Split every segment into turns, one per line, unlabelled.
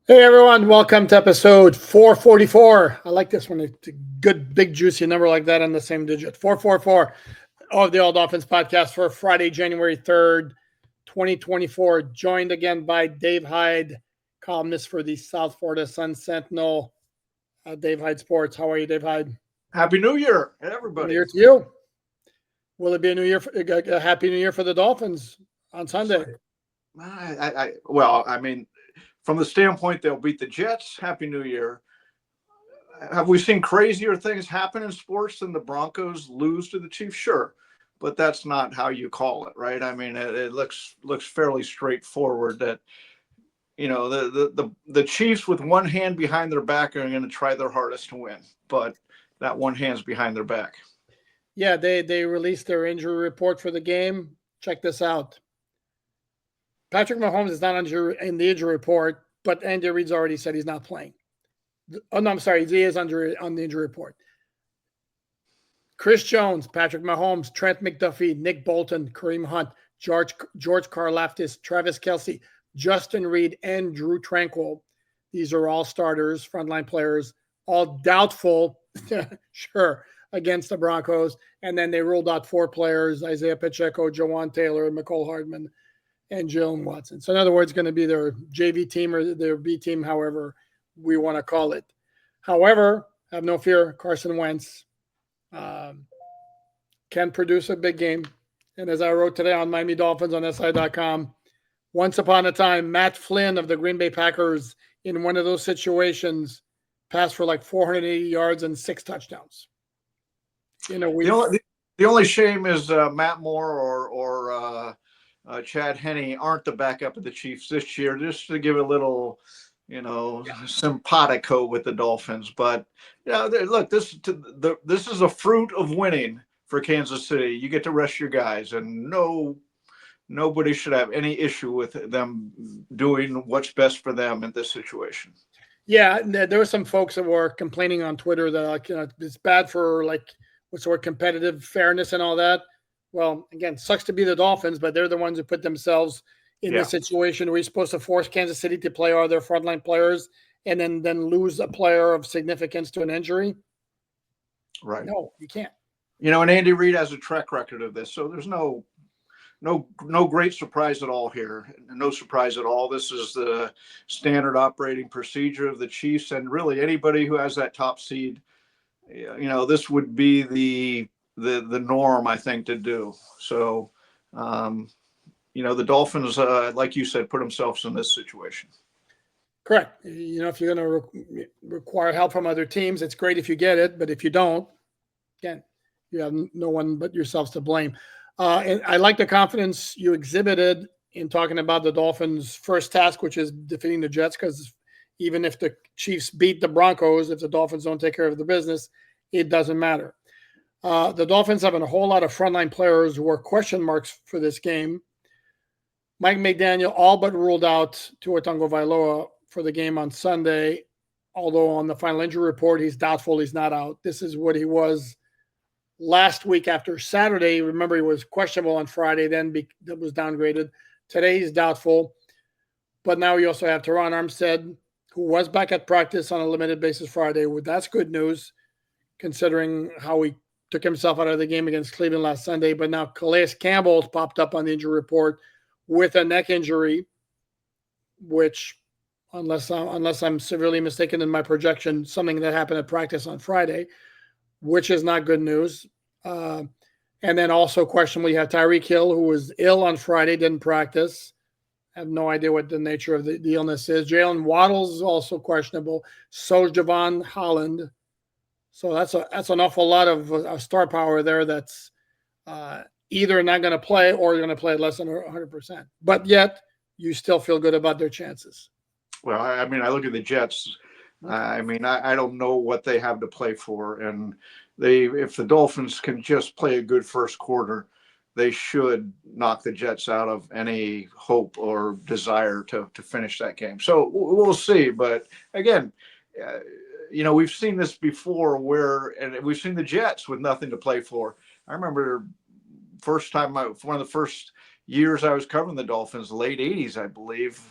Hey everyone, welcome to episode 444. I like this one. It's a good, big, juicy number like that on the same digit. 444 of the All Dolphins podcast for Friday, January 3rd, 2024. Joined again by Dave Hyde, columnist for the South Florida Sun Sentinel. Dave Hyde Sports. How are you, Dave Hyde?
Happy New Year,
New
everybody.
Year to you. Will it be a new year? A happy New Year for the Dolphins on Sunday?
Well, from the standpoint they'll beat the Jets, Happy New Year. Have we seen crazier things happen in sports than the Broncos lose to the Chiefs? Sure, but that's not how you call it, right? I mean, it looks fairly straightforward that the Chiefs with one hand behind their back are going to try their hardest to win, but that one hand's behind their back.
Yeah, they released their injury report for the game. Check this out. Patrick Mahomes is not in the injury report, but Andy Reid's already said he's not playing. Oh, no, I'm sorry. He is on the injury report. Chris Jones, Patrick Mahomes, Trent McDuffie, Nick Bolton, Kareem Hunt, George Karlaftis, Travis Kelce, Justin Reed, and Drew Tranquil. These are all starters, frontline players, all doubtful, sure, against the Broncos. And then they ruled out 4 players, Isaiah Pacheco, Jawan Taylor, Mecole Hardman, and Jalen Watson. So in other words, going to be their JV team or their B team, however we want to call it. However, have no fear, Carson Wentz can produce a big game. And as I wrote today on Miami Dolphins on SI.com, once upon a time, Matt Flynn of the Green Bay Packers in one of those situations passed for like 480 yards and 6 touchdowns.
The only shame is Matt Moore or Chad Henne aren't the backup of the Chiefs this year, just to give a little, simpatico with the Dolphins. But look, this is a fruit of winning for Kansas City. You get to rest your guys, and nobody should have any issue with them doing what's best for them in this situation.
Yeah, there were some folks that were complaining on Twitter that it's bad for what's the word, competitive fairness and all that. Well, again, sucks to be the Dolphins, but they're the ones who put themselves in this situation where you're supposed to force Kansas City to play all their frontline players and then lose a player of significance to an injury.
Right.
No, you can't.
And Andy Reid has a track record of this, so there's no great surprise at all here. No surprise at all. This is the standard operating procedure of the Chiefs, and really anybody who has that top seed. This would be the norm, I think, to do. So, the Dolphins, like you said, put themselves in this situation.
Correct. If you're going to require help from other teams, it's great if you get it, but if you don't, again, you have no one but yourselves to blame. And I like the confidence you exhibited in talking about the Dolphins' first task, which is defeating the Jets, because even if the Chiefs beat the Broncos, if the Dolphins don't take care of the business, it doesn't matter. The Dolphins have a whole lot of frontline players who are question marks for this game. Mike McDaniel all but ruled out Tua Tagovailoa for the game on Sunday, although on the final injury report, he's doubtful he's not out. This is what he was last week after Saturday. Remember, he was questionable on Friday, then that was downgraded. Today, he's doubtful. But now you also have Teron Armstead, who was back at practice on a limited basis Friday. Well, that's good news, considering how he took himself out of the game against Cleveland last Sunday. But now Calais Campbell's popped up on the injury report with a neck injury, which, unless I'm severely mistaken in my projection, something that happened at practice on Friday, which is not good news. And then also questionable, you have Tyreek Hill, who was ill on Friday, didn't practice. I have no idea what the nature of the illness is. Jalen Waddles is also questionable. So is Javon Holland. So that's an awful lot of star power there that's either not going to play or going to play less than 100%. But yet, you still feel good about their chances.
Well, I look at the Jets. I don't know what they have to play for. And if the Dolphins can just play a good first quarter, they should knock the Jets out of any hope or desire to finish that game. So we'll see. But again, we've seen this before and we've seen the Jets with nothing to play for. I remember one of the first years I was covering the Dolphins, late 80s, I believe.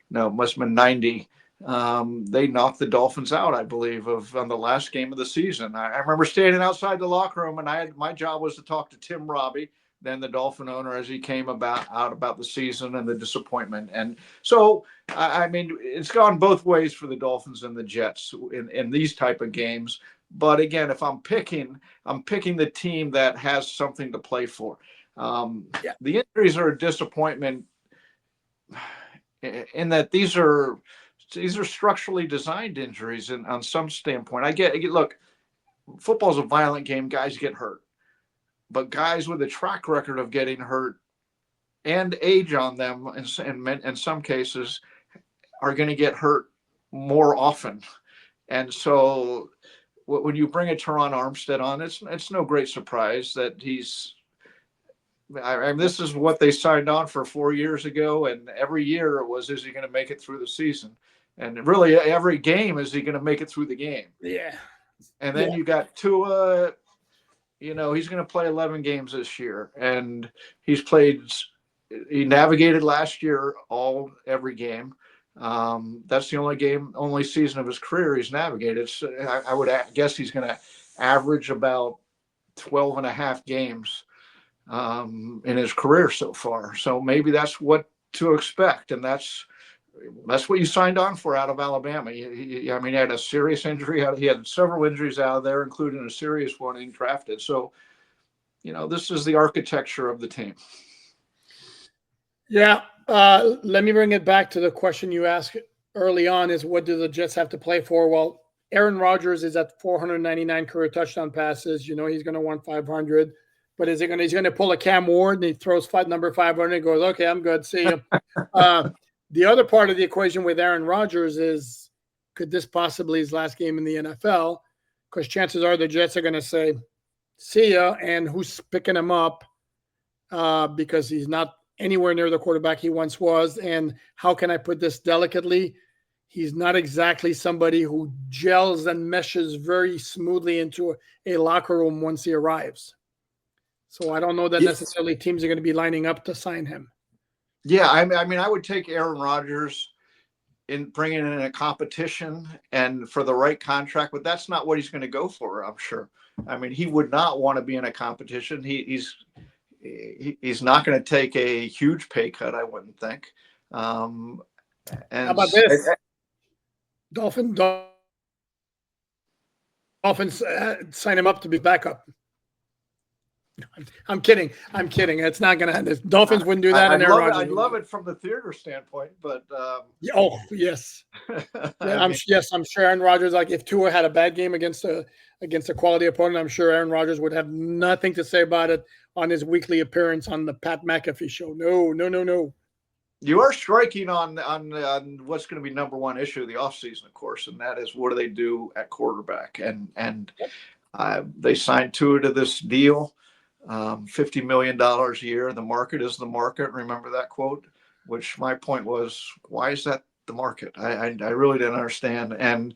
No, it must have been 90. They knocked the Dolphins out, I believe, on the last game of the season. I remember standing outside the locker room, and my job was to talk to Tim Robbie, then the Dolphin owner, as he came out about the season and the disappointment. And so, I mean, it's gone both ways for the Dolphins and the Jets in these type of games. But again, if I'm picking the team that has something to play for.
Yeah.
The injuries are a disappointment in that these are structurally designed injuries on some standpoint. Look, football's a violent game. Guys get hurt, but guys with a track record of getting hurt and age on them in some cases are going to get hurt more often. And so when you bring a Teron Armstead on, it's no great surprise that this is what they signed on for 4 years ago, and every year it was, is he going to make it through the season? And really, every game, is he going to make it through the game?
Yeah.
And then you got Tua. He's going to play 11 games this year, and he navigated last year every game. That's the only season of his career he's navigated. So I would guess he's going to average about 12 and a half games in his career so far. So maybe that's what to expect. And that's what you signed on for out of Alabama. He had a serious injury. He had several injuries out of there, including a serious one he drafted. So, this is the architecture of the team.
Yeah. Let me bring it back to the question you asked early on, is what do the Jets have to play for? Well, Aaron Rodgers is at 499 career touchdown passes. He's going to want 500. But he's going to pull a Cam Ward and he throws number 500 and goes, okay, I'm good. See you. The other part of the equation with Aaron Rodgers is, could this possibly his last game in the NFL? Because chances are the Jets are going to say, see ya, and who's picking him up because he's not anywhere near the quarterback he once was. And how can I put this delicately? He's not exactly somebody who gels and meshes very smoothly into a locker room once he arrives. So I don't know that necessarily teams are going to be lining up to sign him.
Yeah, I would take Aaron Rodgers in bringing in a competition and for the right contract, but that's not what he's going to go for, I'm sure. He would not want to be in a competition. He's not going to take a huge pay cut, I wouldn't think. And
how about this? Dolphins sign him up to be backup. I'm kidding. It's not going to happen. Dolphins wouldn't do that.
I'd love it from the theater standpoint, but
oh yes, I'm sure Aaron Rodgers. Like if Tua had a bad game against a quality opponent, I'm sure Aaron Rodgers would have nothing to say about it on his weekly appearance on the Pat McAfee show. No.
You are striking on what's going to be number one issue of the offseason, of course, and that is what do they do at quarterback? And they signed Tua to this deal. $50 million a year. The market is the market. Remember that quote? Which my point was, why is that the market? I really didn't understand. And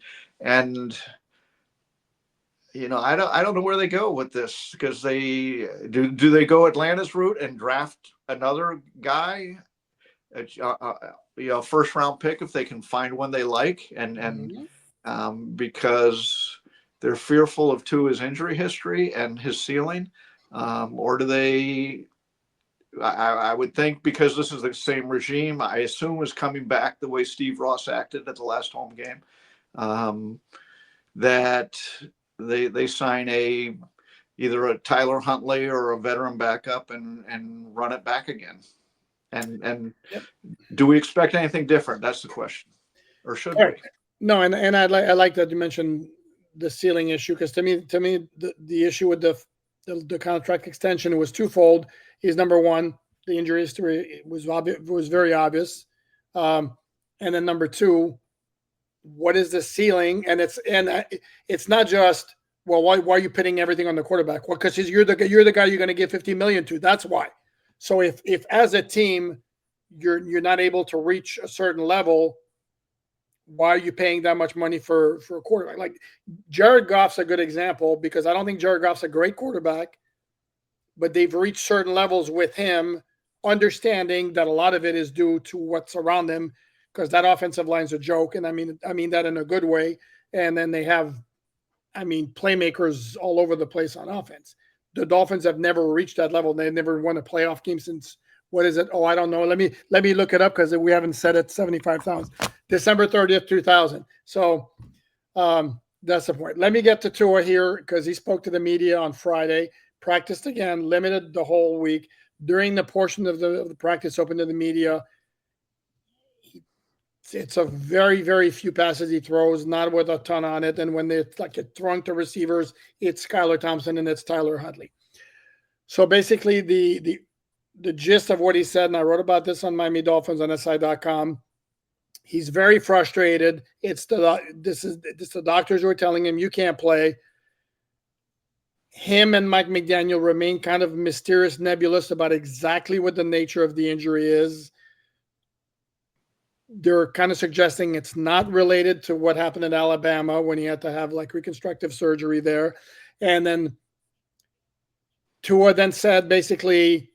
I don't know where they go with this, because they do they go Atlanta's route and draft another guy, first round pick if they can find one they like, and because they're fearful of Tua's injury history and his ceiling. Or do they, I would think, because this is the same regime, I assume is coming back the way Steve Ross acted at the last home game, that they sign either a Tyler Huntley or a veteran backup and run it back again. And do we expect anything different? That's the question. Or should we?
No, and I like that you mentioned the ceiling issue, because to me the issue with the contract extension was twofold. Is number one, the injury history was very obvious, and then number two, what is the ceiling? And it's not just, well, why are you pitting everything on the quarterback? Well, because you're the guy you're going to give $50 million to. That's why. So if as a team you're not able to reach a certain level, why are you paying that much money for a quarterback? Like Jared Goff's a good example, because I don't think Jared Goff's a great quarterback, but they've reached certain levels with him, understanding that a lot of it is due to what's around him. because that offensive line's a joke, and I mean that in a good way. And then they have, playmakers all over the place on offense. The Dolphins have never reached that level. They've never won a playoff game since, what is it? Oh, I don't know. Let me look it up because we haven't said it 75,000. December 30th, 2000. So that's the point. Let me get to Tua here because he spoke to the media on Friday, practiced again, limited the whole week. During the portion of the practice open to the media, it's a very, very few passes he throws, not with a ton on it. And when they're like throwing to receivers, it's Skylar Thompson and it's Tyler Huntley. So basically the gist of what he said, and I wrote about this on Miami Dolphins on SI.com. He's very frustrated. This is the doctors who are telling him you can't play. Him and Mike McDaniel remain kind of mysterious, nebulous about exactly what the nature of the injury is. They're kind of suggesting it's not related to what happened in Alabama when he had to have like reconstructive surgery there. And then Tua then said basically,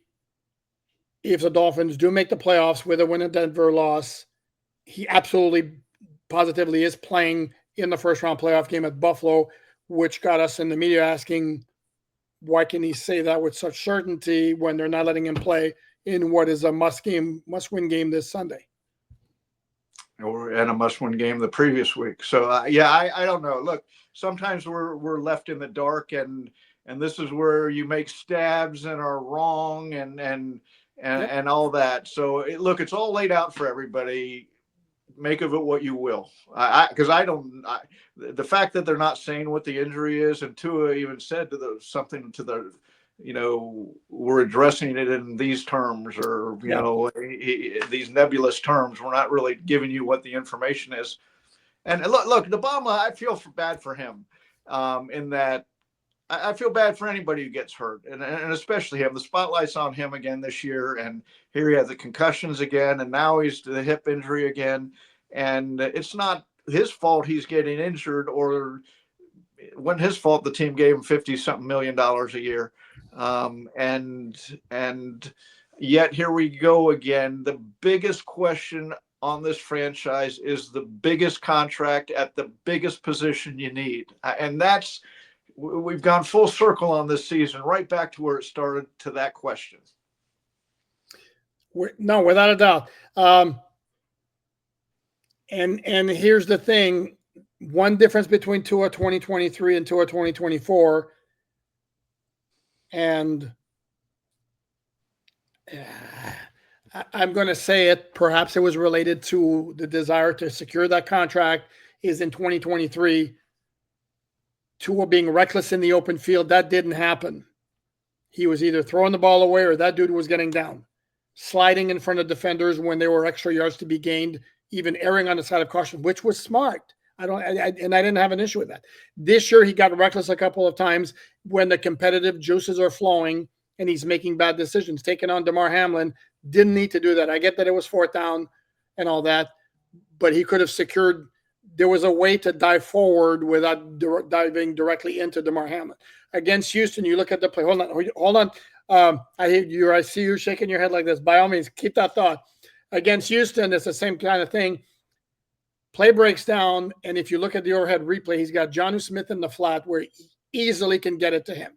if the Dolphins do make the playoffs with a win in Denver loss, he absolutely positively is playing in the first round playoff game at Buffalo, which got us in the media asking, why can he say that with such certainty when they're not letting him play in what is a must-win game this Sunday?
And a must-win game the previous week. So I don't know. Look, sometimes we're left in the dark, and this is where you make stabs and are wrong and all that. So look, it's all laid out for everybody. Make of it what you will. The fact that they're not saying what the injury is, and Tua even said something to the, we're addressing it in these terms, or these nebulous terms. We're not really giving you what the information is. And look, the bottom line, I feel bad for him, in that I feel bad for anybody who gets hurt, and especially him. The spotlight's on him again this year, and here he has the concussions again, and now he's the hip injury again. And it's not his fault he's getting injured, or it wasn't his fault the team gave him $50-something million a year. And yet here we go again. The biggest question on this franchise is the biggest contract at the biggest position you need. And we've gone full circle on this season, right back to where it started, to that question.
No, without a doubt. And here's the thing. One difference between Tua 2023 and Tua 2024, and I'm going to say it, perhaps it was related to the desire to secure that contract, is in 2023, Tua being reckless in the open field. That didn't happen. He was either throwing the ball away or that dude was getting down, sliding in front of defenders when there were extra yards to be gained, even erring on the side of caution, which was smart. I didn't have an issue with that. This year, he got reckless a couple of times when the competitive juices are flowing and he's making bad decisions. Taking on Damar Hamlin, didn't need to do that. I get that it was fourth down and all that, but he could have secured. There was a way to dive forward without diving directly into Damar Hamlin. Against Houston, you look at the play. Hold on. I see you shaking your head like this. By all means, keep that thought. Against Houston, it's the same kind of thing. Play breaks down, and if you look at the overhead replay, he's got Jonnu Smith in the flat where he easily can get it to him.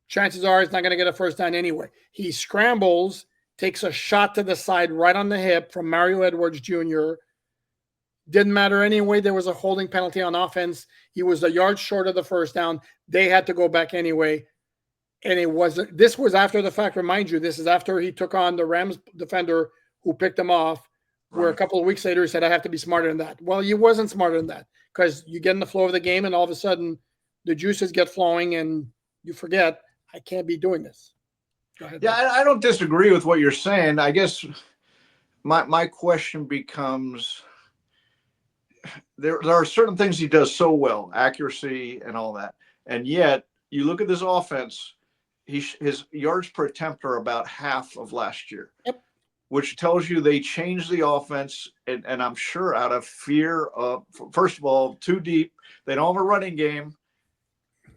Chances are he's not going to get a first down anyway. He scrambles, takes a shot to the side right on the hip from Mario Edwards Jr. Didn't matter anyway. There was a holding penalty on offense. He was a yard short of the first down. They had to go back anyway. And this was after the fact, remind you, this is after he took on the Rams defender who picked him off, where a couple of weeks later he said, I have to be smarter than that. Well, he wasn't smarter than that, because you get in the flow of the game and all of a sudden the juices get flowing and you forget, I can't be doing this. Go ahead.
Yeah, I don't disagree with what you're saying. I guess my question becomes, there are certain things he does so well, accuracy and all that. And yet you look at this offense, his yards per attempt are about half of last year.
Yep.
Which tells you they changed the offense, and I'm sure out of fear of, first of all, too deep. They don't have a running game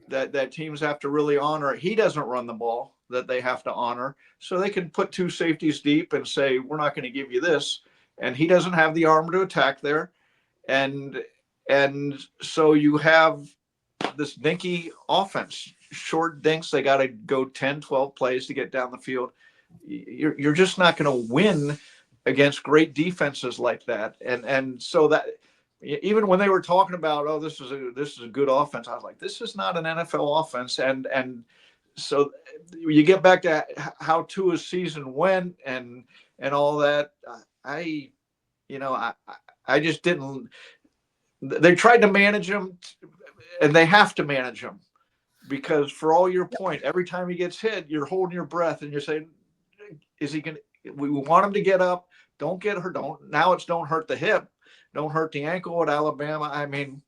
that teams have to really honor. He doesn't run the ball that they have to honor. So they can put two safeties deep and say, we're not going to give you this. and he doesn't have the arm to attack there, and so you have this dinky offense, short dinks. They got to go 10, 12 plays to get down the field. You're just not going to win against great defenses like that. And so that, even when they were talking about, oh, this is a good offense, I was like, this is not an NFL offense. And so you get back to how Tua's season went and all that. I just didn't. They tried to manage him, and they have to manage him, because for all your point, every time he gets hit, you're holding your breath and you're saying, is he going to, we want him to get up. Don't get hurt. Don't hurt the hip. Don't hurt the ankle at Alabama. I mean,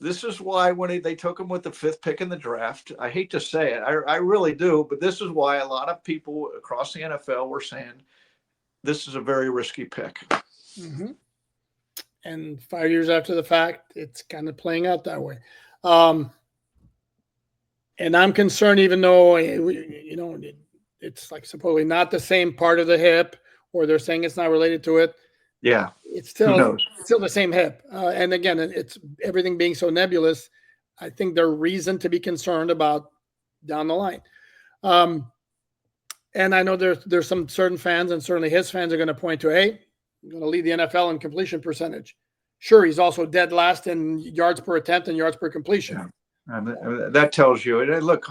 this is why when they took him with the 5th pick in the draft, I hate to say it, I really do, but this is why a lot of people across the NFL were saying this is a very risky pick.
Mm-hmm. And 5 years after the fact, it's kind of playing out that way. And I'm concerned, even though, it's like supposedly not the same part of the hip, or they're saying it's not related to it.
Yeah.
It's still the same hip. And again, it's everything being so nebulous. I think there's reason to be concerned about down the line. And I know there's some certain fans, and certainly his fans, are going to point to, hey, he's going to lead the NFL in completion percentage. Sure, he's also dead last in yards per attempt and yards per completion.
Yeah. And that tells you. And look,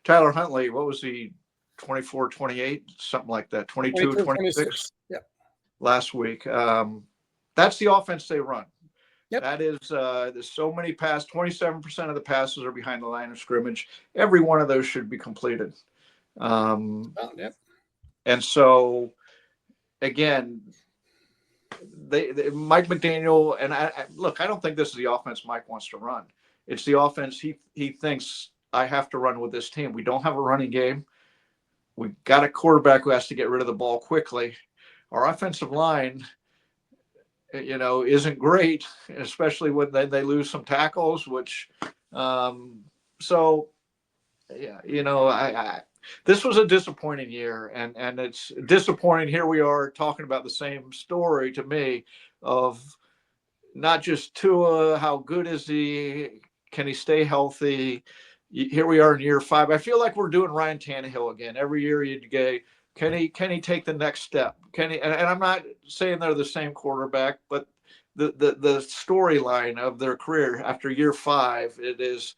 Tyler Huntley, what was he, 24, 28, something like that, 22, 26 last week. That's the offense they run. Yep. That is, there's so many 27% of the passes are behind the line of scrimmage. Every one of those should be completed. And so, again, Mike McDaniel, and I don't think this is the offense Mike wants to run. It's the offense he thinks I have to run with this team. We don't have a running game. We got a quarterback who has to get rid of the ball quickly. Our offensive line, isn't great, especially when they lose some tackles, which, this was a disappointing year, and it's disappointing. Here we are talking about the same story to me of not just Tua, how good is he? Can he stay healthy? Here we are in year 5. I feel like we're doing Ryan Tannehill again. Every year you get, can he take the next step? Can he? And I'm not saying they're the same quarterback, but the storyline of their career after year 5, it is,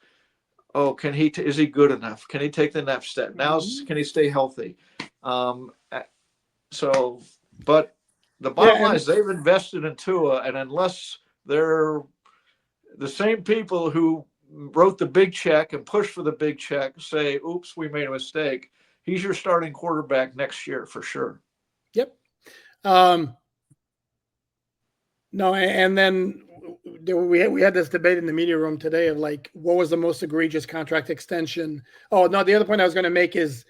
oh, is he good enough? Can he take the next step? Now, can he stay healthy? But the bottom line is they've invested in Tua, and unless they're the same people who wrote the big check and pushed for the big check say, oops, we made a mistake, he's your starting quarterback next year for sure.
Yep. No, and then we had this debate in the media room today of like, what was the most egregious contract extension? Oh, no, the other point I was going to make is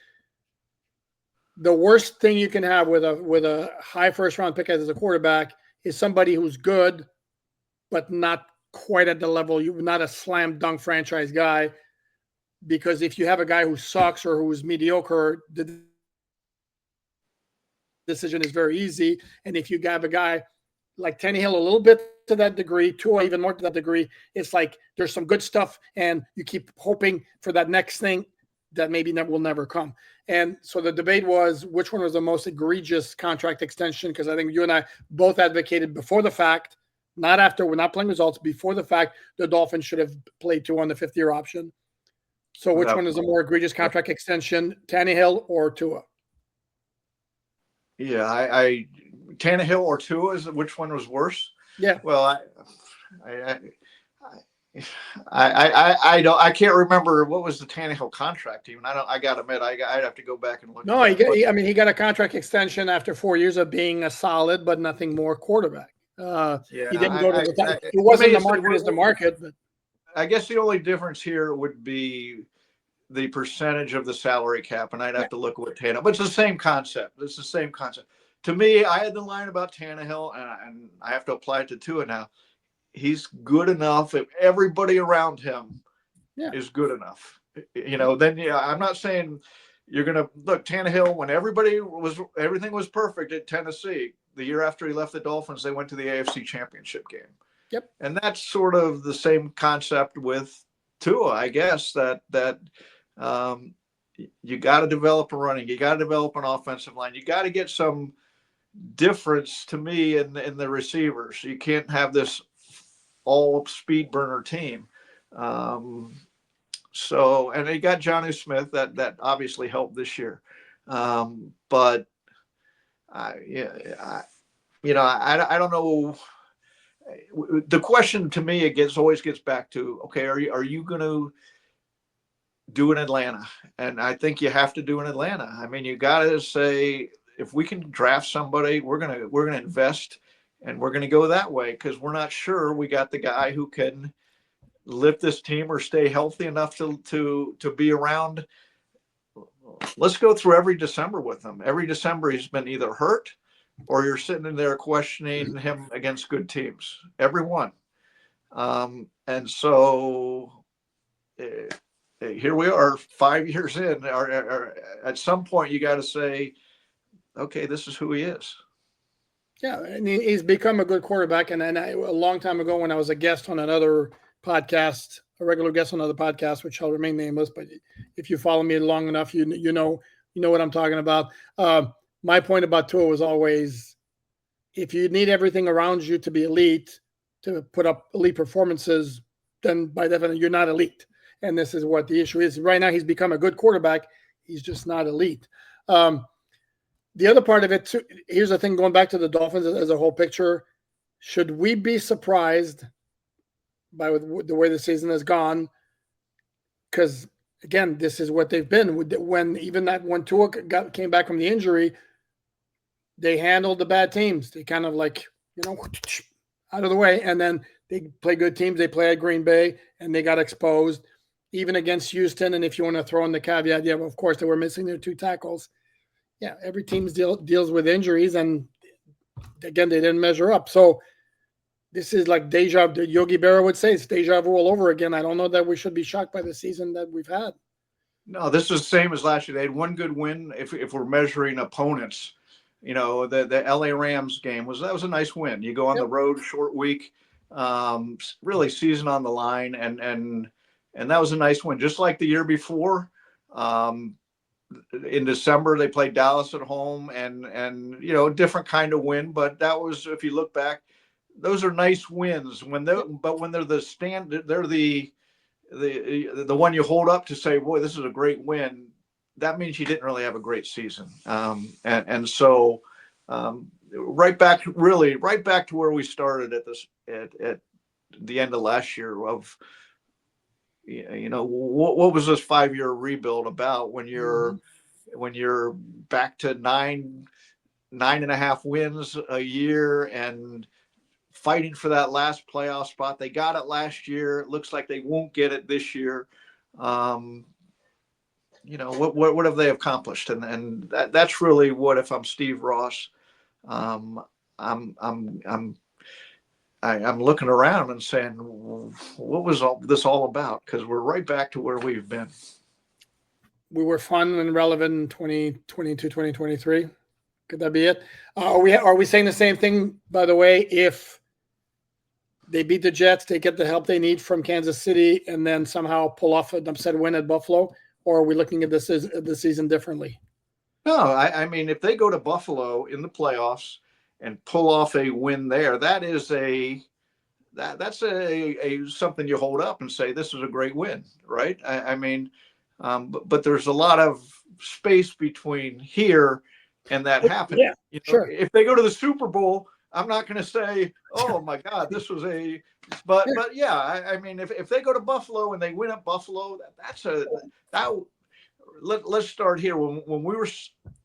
the worst thing you can have with a high first round pick as a quarterback is somebody who's good, but not quite at the level. You're not a slam dunk franchise guy, because if you have a guy who sucks or who's mediocre, the decision is very easy. And if you have a guy like Tannehill, a little bit to that degree, Tua even more to that degree, it's like there's some good stuff, and you keep hoping for that next thing that maybe will never come. And so the debate was which one was the most egregious contract extension, because I think you and I both advocated before the fact, not after. We're not playing results. Before the fact, the Dolphins should have played Tua on the 5th-year option. So which one is a more egregious contract extension, Tannehill or Tua?
Yeah, I Tannehill or Tua, which one was worse?
Yeah.
Well, I can't remember what was the Tannehill contract even. I got to admit, I'd have to go back and look.
No, he got a contract extension after 4 years of being a solid but nothing more quarterback. He didn't go to the top. It wasn't the market as the market, but
I guess the only difference here would be the percentage of the salary cap, and I'd have to look at what Tannehill. But it's the same concept. It's the same concept. To me, I had the line about Tannehill, and I have to apply it to Tua now. He's good enough if everybody around him is good enough. Then I'm not saying you're going to look Tannehill when everything was perfect at Tennessee. the year after he left the Dolphins, they went to the AFC Championship game.
Yep.
And that's sort of the same concept with Tua, I guess, that you got to develop a running, you got to develop an offensive line, you got to get some difference to me in the receivers. You can't have this all speed burner team. So, and they got Johnny Smith that obviously helped this year. But I don't know. The question to me, always gets back to, okay, are you going to do in Atlanta? And I think you have to do in Atlanta. I mean, you got to say, if we can draft somebody, we're gonna invest, and we're gonna go that way, because we're not sure we got the guy who can lift this team or stay healthy enough to be around. Let's go through every December with him. Every December he's been either hurt or you're sitting in there questioning him against good teams. Every one. And so here we are 5 years in. At some point you got to say, okay, this is who he is.
Yeah, and he's become a good quarterback. And a long time ago, when I was a guest on another podcast, a regular guest on another podcast, which shall remain nameless, but if you follow me long enough, you know what I'm talking about. My point about Tua was always, if you need everything around you to be elite, to put up elite performances, then by definition you're not elite. And this is what the issue is. Right now, he's become a good quarterback. He's just not elite. The other part of it, too, here's the thing, going back to the Dolphins as a whole picture, should we be surprised by the way the season has gone? Because, again, this is what they've been. When Tua came back from the injury, they handled the bad teams. They kind of out of the way. And then they play good teams. They play at Green Bay, and they got exposed, even against Houston. And if you want to throw in the caveat, yeah, of course, they were missing their 2 tackles. Yeah, every team deals with injuries, and again, they didn't measure up. So this is like deja vu. Yogi Berra would say it's deja vu all over again. I don't know that we should be shocked by the season that we've had.
No, this is the same as last year. They had one good win. If we're measuring opponents, the LA Rams game was a nice win. You go on the road, short week, really season on the line, and that was a nice win. Just like the year before. In December, they played Dallas at home, and different kind of win. But that was, if you look back, those are nice wins. When they're the one you hold up to say, boy, this is a great win. That means you didn't really have a great season. So right back to where we started at the end of last year of. What was this 5-year rebuild about when you're back to 9.5 wins a year and fighting for that last playoff spot? They got it last year. It looks like they won't get it this year. What have they accomplished? And that's really what, if I'm Steve Ross, I'm looking around and saying, what was this all about? Because we're right back to where we've been.
We were fun and relevant in 2022, 2023. Could that be it? Are we saying the same thing, by the way, if they beat the Jets, they get the help they need from Kansas City, and then somehow pull off an upset win at Buffalo? Or are we looking at the season differently?
No, I mean, if they go to Buffalo in the playoffs and pull off a win there, that's something you hold up and say, this is a great win, right? But there's a lot of space between here and that happening.
Yeah, sure.
If they go to the Super Bowl, I'm not going to say, oh my God, this was but yeah, if they go to Buffalo and they win at Buffalo, let's start here. When we were,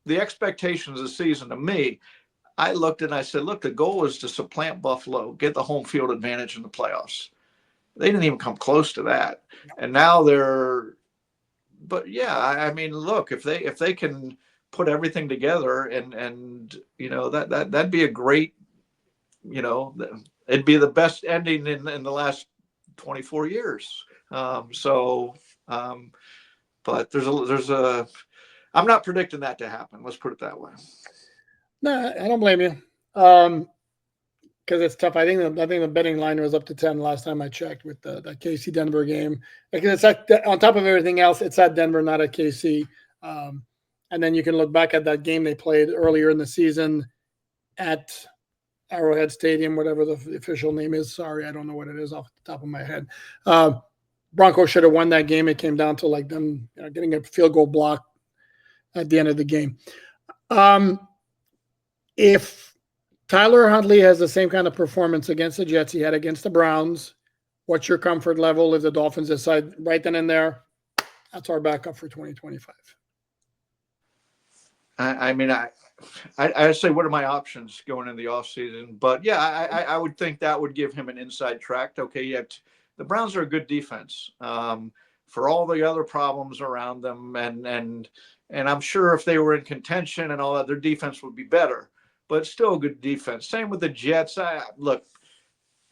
the expectations of the season, to me, I looked and I said, look, the goal is to supplant Buffalo, get the home field advantage in the playoffs. They didn't even come close to that. And now but yeah, look, if they can put everything together and that'd be a great, it'd be the best ending in the last 24 years. But I'm not predicting that to happen. Let's put it that way.
No, I don't blame you. Because it's tough. I think the betting line was up to 10 last time I checked with the KC Denver game. Because on top of everything else, it's at Denver, not at KC. And then you can look back at that game they played earlier in the season at Arrowhead Stadium, whatever the official name is. Sorry, I don't know what it is off the top of my head. Broncos should have won that game. It came down to like them getting a field goal block at the end of the game. If Tyler Huntley has the same kind of performance against the Jets he had against the Browns, what's your comfort level if the Dolphins decide right then and there, that's our backup for 2025?
I mean, I say, what are my options going in the offseason? But yeah, I would think that would give him an inside track. Okay, yet the Browns are a good defense for all the other problems around them, and I'm sure if they were in contention and all that, their defense would be better. But still a good defense. Same with the Jets. Look,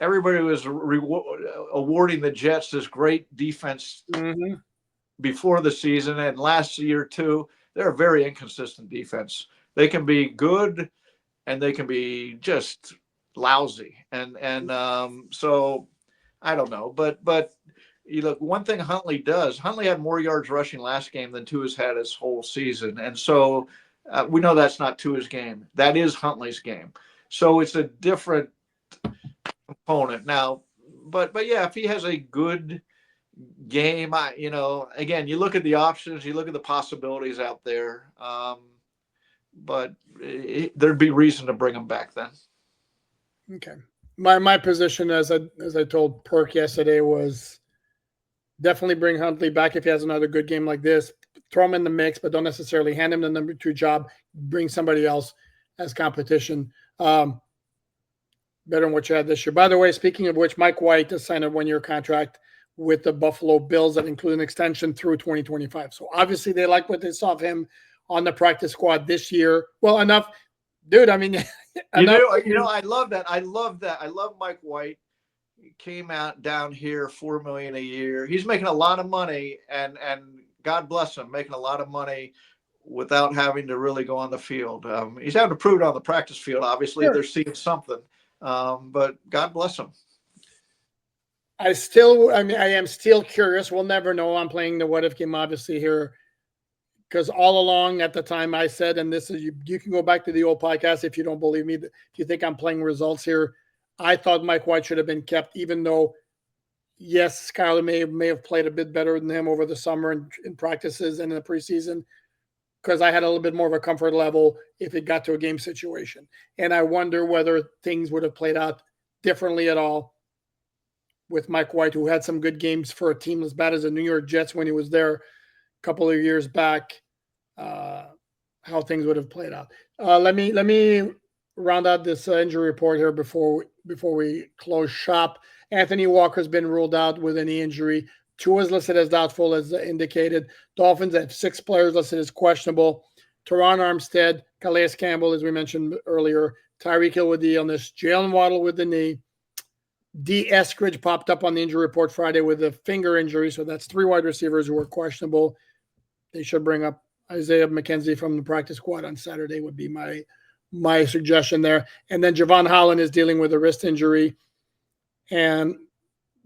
everybody was awarding the Jets this great defense before the season, and last year too. They're a very inconsistent defense. They can be good, and they can be just lousy. And so I don't know, but you look, one thing Huntley does. Huntley had more yards rushing last game than Tua's had his whole season, and so we know that's not Tua's game. That is Huntley's game. So it's a different component now. But yeah, if he has a good game, again, you look at the options, you look at the possibilities out there, but there'd be reason to bring him back then.
Okay, my position, as I told Perk yesterday, was definitely bring Huntley back if he has another good game like this. Throw him in the mix, but don't necessarily hand him the number 2 job. Bring somebody else as competition. Better than what you had this year. By the way, speaking of which, Mike White has signed a 1-year contract with the Buffalo Bills that include an extension through 2025. So obviously they like what they saw of him on the practice squad this year. Well, enough, dude. I mean,
I love that. I love Mike White. He came out down here, $4 million a year. He's making a lot of money, and God bless him, making a lot of money without having to really go on the field. He's having to prove it on the practice field. Obviously, they're seeing something, but God bless him.
I am still curious. We'll never know. I'm playing the what if game, obviously, here, because all along at the time I said, and this is, you can go back to the old podcast if you don't believe me, if you think I'm playing results here, I thought Mike White should have been kept, even though, yes, Skyler may have played a bit better than him over the summer in practices and in the preseason, because I had a little bit more of a comfort level if it got to a game situation. And I wonder whether things would have played out differently at all with Mike White, who had some good games for a team as bad as the New York Jets when he was there a couple of years back, how things would have played out. Let me round out this injury report here before we close shop. Anthony Walker's been ruled out with any injury. Tua is listed as doubtful, as indicated. Dolphins have 6 players listed as questionable. Teron Armstead, Calais Campbell, as we mentioned earlier, Tyreek Hill with the illness, Jalen Waddle with the knee. D. Eskridge popped up on the injury report Friday with a finger injury, so that's 3 wide receivers who are questionable. They should bring up Isaiah McKenzie from the practice squad on Saturday would be my suggestion there. And then Javon Holland is dealing with a wrist injury. And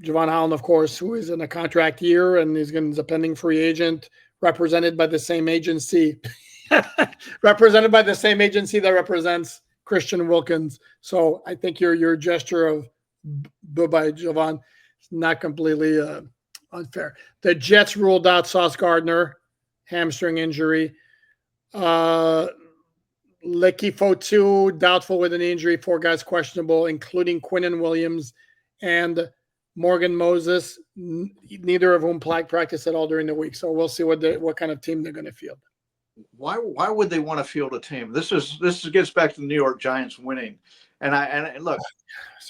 Javon Holland, of course, who is in a contract year and is a pending free agent, represented by the same agency, that represents Christian Wilkins. So I think your gesture of bye-bye, Javon, is not completely unfair. The Jets ruled out Sauce Gardner, hamstring injury. Lecky Fotu, doubtful with an injury. 4 guys questionable, including Quinnen Williams and Morgan Moses, neither of whom practiced at all during the week. So we'll see what kind of team they're going to field.
Why would they want to field a team? This gets back to the New York Giants winning. And look,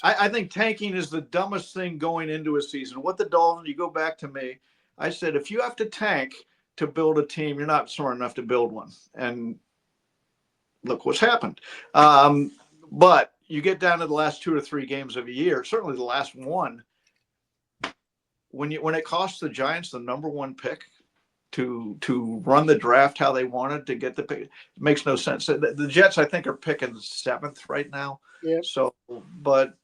I think tanking is the dumbest thing going into a season. What the Dolphins, you go back to me, I said, if you have to tank to build a team, you're not smart enough to build one. And look what's happened. But you get down to the last 2 or 3 games of a year, certainly the last one, when it costs the Giants the number 1 pick, to run the draft how they wanted to get the pick. It makes no sense. The Jets, I think, are picking 7th right now.
Yeah.
So, but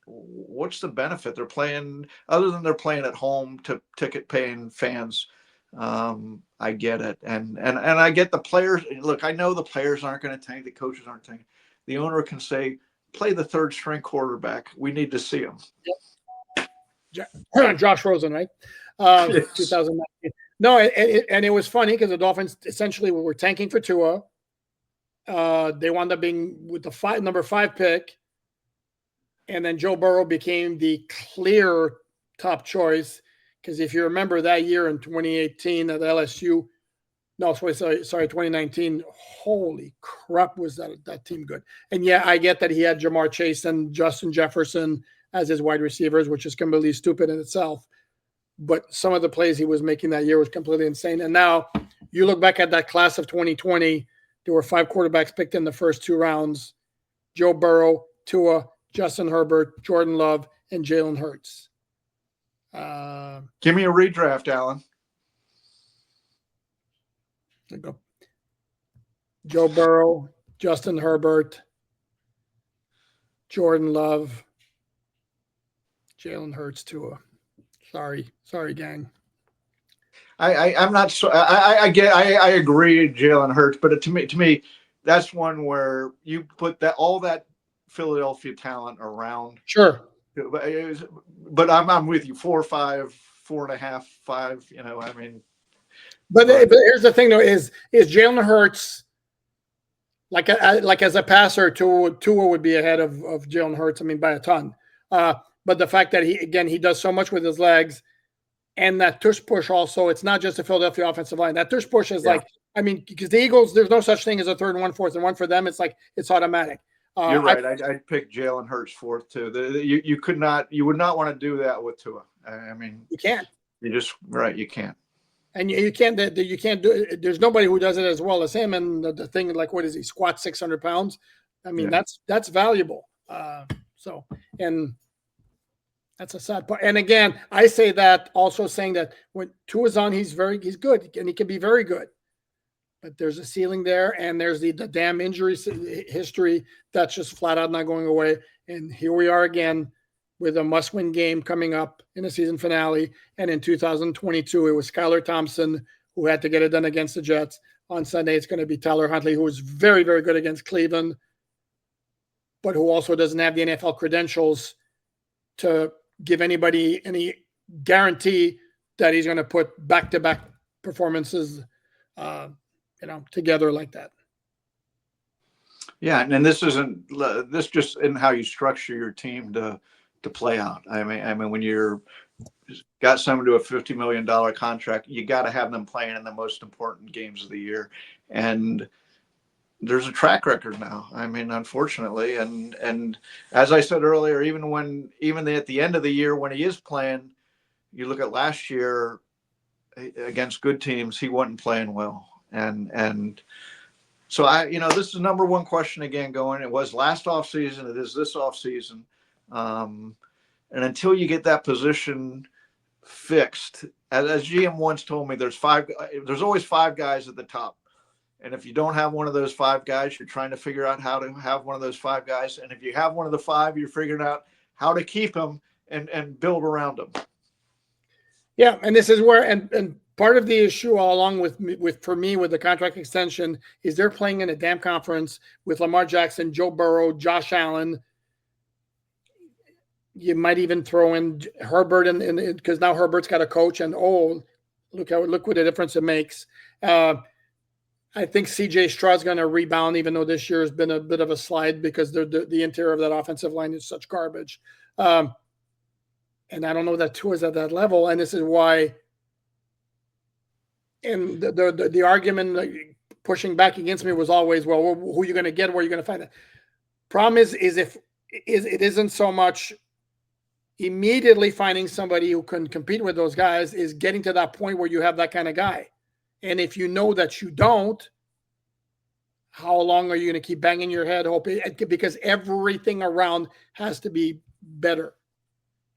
what's the benefit? They're playing, other than they're playing at home to ticket paying fans. I get it, and I get the players. Look, I know the players aren't going to tank. The coaches aren't tanking. The owner can say, play the 3rd string quarterback. We need to see him.
Yep. Josh Rosen, right?
Yes.
2019. No, and it was funny because the Dolphins essentially were tanking for Tua. They wound up being with the number 5 pick, and then Joe Burrow became the clear top choice. Because if you remember that year in 2018 at LSU, no, sorry, 2019. Holy crap, was that team good? And yeah, I get that he had Jamar Chase and Justin Jefferson as his wide receivers, which is completely stupid in itself. But some of the plays he was making that year was completely insane. And now you look back at that class of 2020, there were 5 quarterbacks picked in the first 2 rounds: Joe Burrow, Tua, Justin Herbert, Jordan Love, and Jalen Hurts.
Give me a redraft, Alan.
There you go. Joe Burrow, Justin Herbert, Jordan Love, Jalen Hurts, Tua. Sorry, gang.
I'm not so. I agree, Jalen Hurts, but to me, that's one where you put all that Philadelphia talent around.
Sure.
But I'm with you. 4 or 5, 4.5, 5. You know, I mean.
But here's the thing, though: is Jalen Hurts like as a passer, Tua would be ahead of Jalen Hurts. I mean, by a ton. But the fact that he does so much with his legs, and that tush push also, it's not just the Philadelphia offensive line. That tush push is like, I mean, because the Eagles, there's no such thing as a 3rd and 1, 4th and 1 for them. It's like it's automatic.
You're right. I'd pick Jalen Hurts 4th too. You would not want to do that with Tua. I mean,
you can't.
You just right. You can't.
And you can't do it. There's nobody who does it as well as him. And the thing, like, what is he, squat 600 pounds? I mean, that's valuable. And that's a sad part. And again, I say that also saying that when Tua's on, he's good, and he can be very good. But there's a ceiling there, and there's the damn injury history that's just flat out not going away. And here we are again with a must-win game coming up in the season finale. And in 2022, it was Skylar Thompson who had to get it done against the Jets. On Sunday, it's going to be Tyler Huntley, who was very, very good against Cleveland, but who also doesn't have the NFL credentials to give anybody any guarantee that he's going to put back-to-back performances together like that.
Yeah, and this just isn't how you structure your team to play out. I mean, when you're got someone to a $50 million contract, you got to have them playing in the most important games of the year, and there's a track record now. I mean, unfortunately, and as I said earlier, even at the end of the year when he is playing, you look at last year against good teams, he wasn't playing well. And so this is the number one question again going. It was last offseason. It is this offseason. And until you get that position fixed, as GM once told me, there's always 5 guys at the top. And if you don't have one of those 5 guys, you're trying to figure out how to have one of those 5 guys. And if you have one of the 5, you're figuring out how to keep them and build around them.
Yeah, and this is where and part of the issue all along with for me with the contract extension is they're playing in a damn conference with Lamar Jackson, Joe Burrow, Josh Allen. You might even throw in Herbert because now Herbert's got a coach, and look what a difference it makes. I think CJ Stroud's going to rebound, even though this year has been a bit of a slide because the interior of that offensive line is such garbage. And I don't know that Tua's at that level. And this is why, and the argument pushing back against me was always, well, who are you going to get? Where are you going to find it? Problem is it isn't so much immediately finding somebody who can compete with those guys, is getting to that point where you have that kind of guy. And if you know that you don't, how long are you going to keep banging your head hoping? Because everything around has to be better.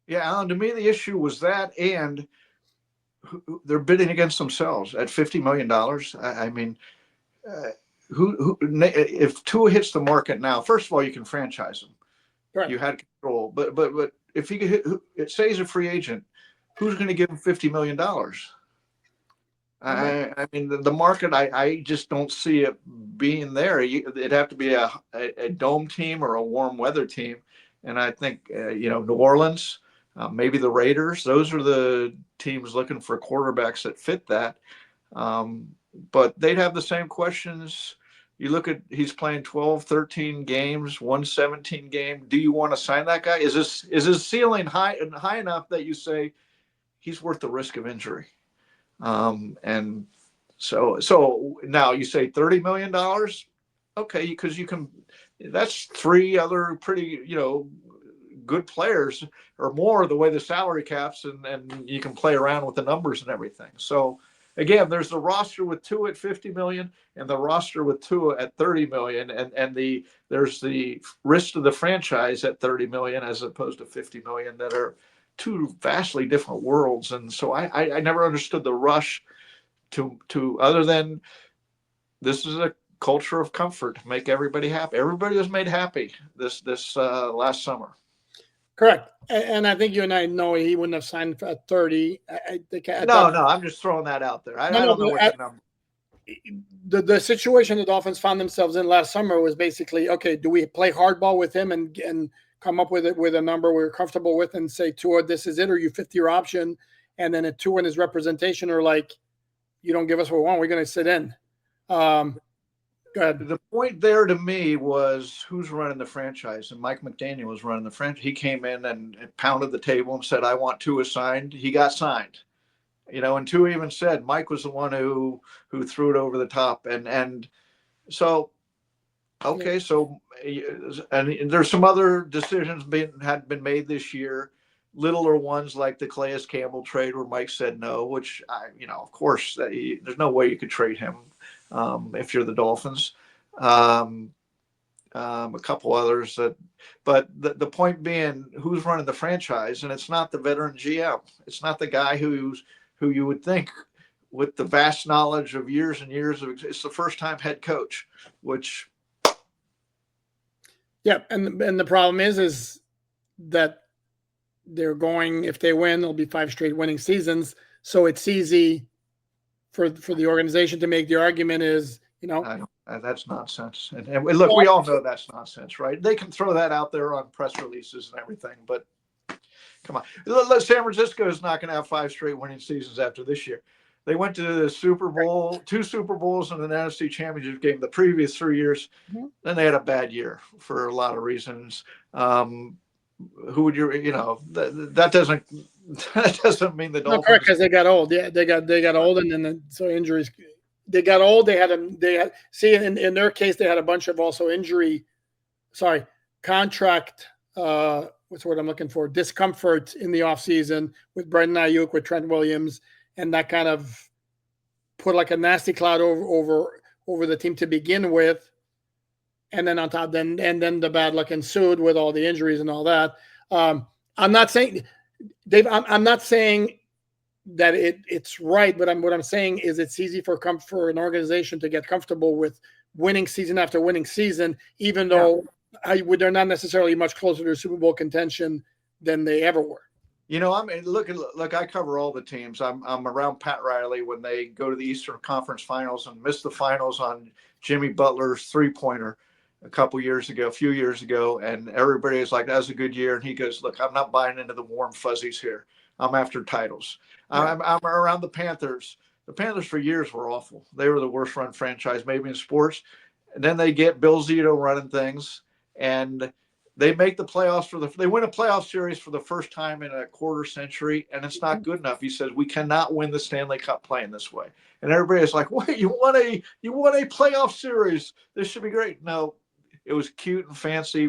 Yeah, Alan, to me, the issue was that, and they're bidding against themselves at $50 million. I mean, uh, if Tua hits the market now, first of all, you can franchise him.
Right.
You had control, but if he could it say he's a free agent, who's going to give him $50 million? I mean, the market, I just don't see it being there. It'd have to be a dome team or a warm weather team. And I think, New Orleans, maybe the Raiders, those are the teams looking for quarterbacks that fit that. Um, but they'd have the same questions. You look at, he's playing 12, 13 games, 117 game. Do you want to sign that guy? Is his ceiling high enough that you say he's worth the risk of injury? And so now you say $30 million. Okay, because you can, that's three other pretty, good players or more the way the salary caps, and you can play around with the numbers and everything. So again, there's the roster with Tua at 50 million and the roster with Tua at 30 million, and there's the risk to the franchise at 30 million as opposed to 50 million, that are two vastly different worlds. And so I never understood the rush to other than this is a culture of comfort to make everybody happy. Everybody was made happy this last summer.
Correct. And I think you and I know he wouldn't have signed at 30. I think
No, I'm just throwing that out there. I don't know what the number.
The situation the Dolphins found themselves in last summer was basically, okay, do we play hardball with him and come up with a number we're comfortable with and say, Tua, this is it, or you fit your option? And then Tua and his representation are like, you don't give us what we want, we're going to sit in. Go ahead.
The point there to me was who's running the franchise, and Mike McDaniel was running the franchise. He came in and pounded the table and said, "I want Tua signed." He got signed, and Tua even said Mike was the one who threw it over the top, and so okay, so and there's some other decisions had been made this year, littler ones like the Calais Campbell trade where Mike said no, which of course there's no way you could trade him. If you're the Dolphins, a couple others but the point being, who's running the franchise, and it's not the veteran GM. It's not the guy who you would think with the vast knowledge of years and years of. It's the first time head coach, which.
Yeah, and the problem is that they're going, if they win, it'll be 5 straight winning seasons. So it's easy for the organization to make the argument is,
that's nonsense. And look, we all know that's nonsense, right? They can throw that out there on press releases and everything, but come on. San Francisco is not going to have 5 straight winning seasons after this year. They went to the Super Bowl, 2 Super Bowls and an NFC Championship game the previous 3 years. Mm-hmm. Then they had a bad year for a lot of reasons. Who would that doesn't mean the Dolphins.
No, correct, because they got old. Yeah, they got old, and then so injuries. They got old. They had see in their case they had a bunch of also contract. What's the word I'm looking for? Discomfort in the offseason with Brendan Ayuk, with Trent Williams, and that kind of put like a nasty cloud over the team to begin with. And then on top, then the bad luck ensued with all the injuries and all that. I'm not saying, Dave, I'm not saying that it's right, but what I'm saying is it's easy for an organization to get comfortable with winning season after winning season, even though they're not necessarily much closer to Super Bowl contention than they ever were.
Look, I cover all the teams. I'm around Pat Riley when they go to the Eastern Conference Finals and miss the finals on Jimmy Butler's 3-pointer a few years ago, and everybody is like, "That was a good year," and he goes, "Look, I'm not buying into the warm fuzzies here. I'm after titles." Right. I'm around the Panthers. The Panthers for years were awful. They were the worst run franchise maybe in sports. And then they get Bill Zito running things, and they make the playoffs they win a playoff series for the first time in a quarter century, and it's not good enough. He says, "We cannot win the Stanley Cup playing this way." And everybody's like, "Wait, you won a playoff series. This should be great." No, it was cute and fancy.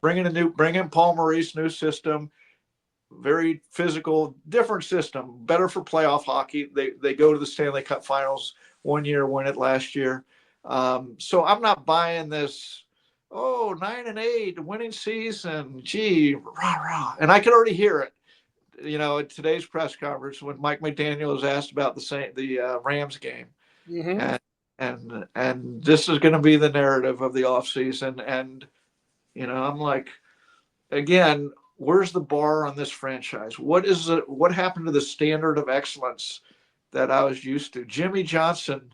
Bring in Paul Maurice, new system, very physical, different system, better for playoff hockey. They go to the Stanley Cup Finals one year, win it last year. So I'm not buying this. 9-8 winning season, gee, rah rah, and I can already hear it. at today's press conference when Mike McDaniel was asked about the Rams game,
Mm-hmm.
and this is going to be the narrative of the offseason. And I'm like, again, where's the bar on this franchise? What happened to the standard of excellence that I was used to? Jimmy Johnson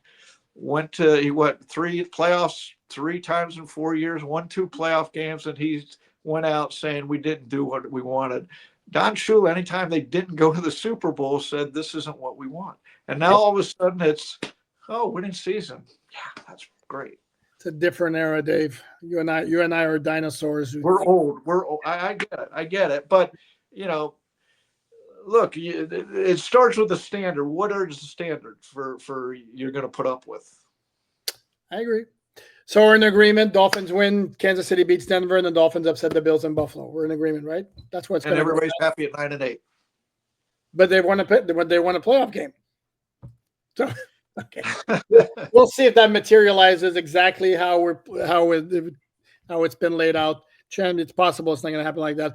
he went three playoffs 3 times in 4 years, won 2 playoff games, and he went out saying we didn't do what we wanted. Don Shula, anytime they didn't go to the Super Bowl, said this isn't what we want. And now all of a sudden it's, winning season. Yeah, that's great.
It's a different era, Dave. You and I are dinosaurs.
We're old. I get it. I get it. But look, it starts with the standard. What is the standard for you're going to put up with?
I agree. So we're in agreement. Dolphins win. Kansas City beats Denver, and the Dolphins upset the Bills in Buffalo. We're in agreement, right? That's what's going to.
And everybody's happy at 9-8.
But they won a playoff game. So okay, we'll see if that materializes exactly how it's been laid out. Chen, it's possible it's not going to happen like that.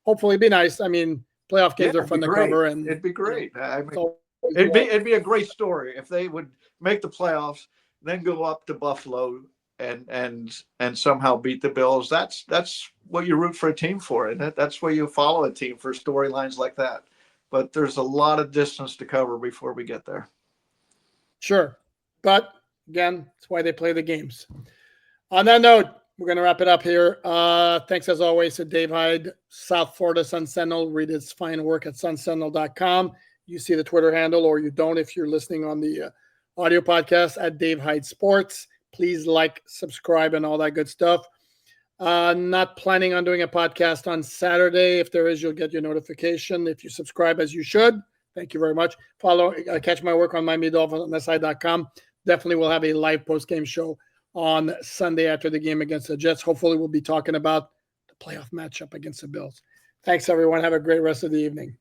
Hopefully, it'd be nice. I mean, playoff games are fun to cover, and
it'd be great. I mean, it'd be a great story if they would make the playoffs, then go up to Buffalo and somehow beat the Bills. That's what you root for a team for, and that's where you follow a team for storylines like that. But there's a lot of distance to cover before we get there.
Sure, but again, that's why they play the games. On that note, we're going to wrap it up here. Thanks as always to Dave Hyde, South Florida Sun Sentinel. Read his fine work at sunsentinel.com. You see the Twitter handle, or you don't if you're listening on the audio podcast at Dave Hyde Sports. Please like, subscribe, and all that good stuff. Not planning on doing a podcast on Saturday. If there is, you'll get your notification. If you subscribe as you should, thank you very much. Catch my work on MiamiDolphins.com. Definitely will have a live post-game show on Sunday after the game against the Jets. Hopefully we'll be talking about the playoff matchup against the Bills. Thanks, everyone. Have a great rest of the evening.